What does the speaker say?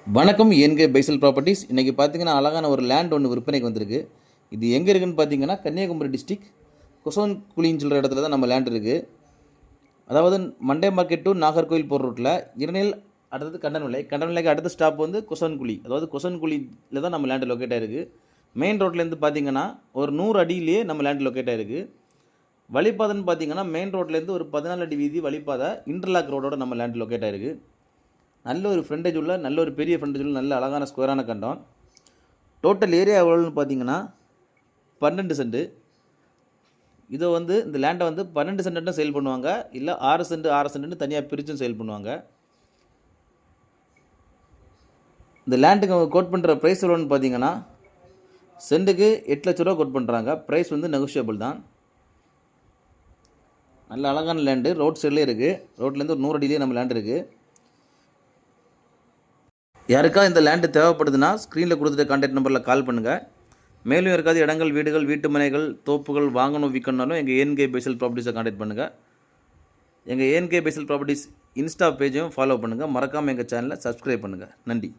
வணக்கம் என்கே பைசல் ப்ராப்பர்ட்டிஸ். இன்றைக்கி பார்த்தீங்கன்னா அழகான ஒரு லேண்ட் ஒன்று விற்பனைக்கு வந்திருக்கு. இது எங்கே இருக்குதுன்னு பார்த்தீங்கன்னா கன்னியாகுமரி டிஸ்ட்ரிக் குசோன்குழின்னு சொல்கிற இடத்துல தான் நம்ம லேண்ட் இருக்குது. அதாவது மண்டே மார்க்கெட் டு நாகர்கோவில் போகிற ரூட்டில் இரநெல், அடுத்தது கண்டனவிலைக்கு அடுத்த ஸ்டாப் வந்து குசோன்குழி. அதாவது குசோன்குழியில் தான் நம்ம லேண்டு லொக்கேட் ஆகிருக்கு. மெயின் ரோட்லேருந்து பார்த்தீங்கன்னா ஒரு 100 அடியிலேயே நம்ம லேண்டு லொக்கேட் ஆகிருக்கு. வழிபாதைன்னு பார்த்தீங்கன்னா மெயின் ரோட்லேருந்து ஒரு 14 அடி வீதி வழிபாதை இன்டர்லாக் ரோடோட நம்ம லேண்டு லொக்கேட் ஆகிருக்கு. நல்ல ஒரு ஃப்ரண்டேஜ் உள்ள நல்ல ஒரு பெரிய ஃப்ரண்டேஜ் உள்ள நல்ல அழகான ஸ்கொயரான கண்டம். டோட்டல் ஏரியா எவ்வளோன்னு பார்த்தீங்கன்னா 12 சென்ட். இதை வந்து இந்த லேண்டை வந்து 12 சென்ட்டும் சேல் பண்ணுவாங்க, இல்லை 6 சென்ட்னு தனியாக பிரிச்சும் சேல் பண்ணுவாங்க. இந்த லேண்டுக்கு அவங்க கோட் பண்ணுற ப்ரைஸ் எவ்வளோன்னு பார்த்தீங்கன்னா சென்ட்டுக்கு 8 லட்ச ரூபா கோட் பண்ணுறாங்க. ப்ரைஸ் வந்து நெகோஷியபிள் தான். நல்ல அழகான லேண்டு ரோட் சைட்லேயே இருக்குது. ரோட்லேருந்து ஒரு 100 அடியிலே நம்ம லேண்ட் இருக்குது. யாருக்கா இந்த லேண்டு தேவைப்படுதுன்னா ஸ்க்ரீனில் கொடுத்துட்டு கான்டாக்ட் நம்பரில் கால் பண்ணுங்கள். மேலும் யாருக்காவது இடங்கள், வீடுகள், வீட்டு மனைகள், தோப்புகள் வாங்கணும் விற்கணுன்னாலும் எங்கள் ஏஎன்கே பைசல் ப்ராப்பர்ட்டிஸை கான்டாக்ட் பண்ணுங்கள். எங்கள் ஏஎன்கே பைசல் ப்ராப்பர்ட்டிஸ் இன்ஸ்டா பேஜையும் ஃபாலோ பண்ணுங்கள். மறக்காமல் எங்கள் சேனலை சப்ஸ்கிரைப் பண்ணுங்கள். நன்றி.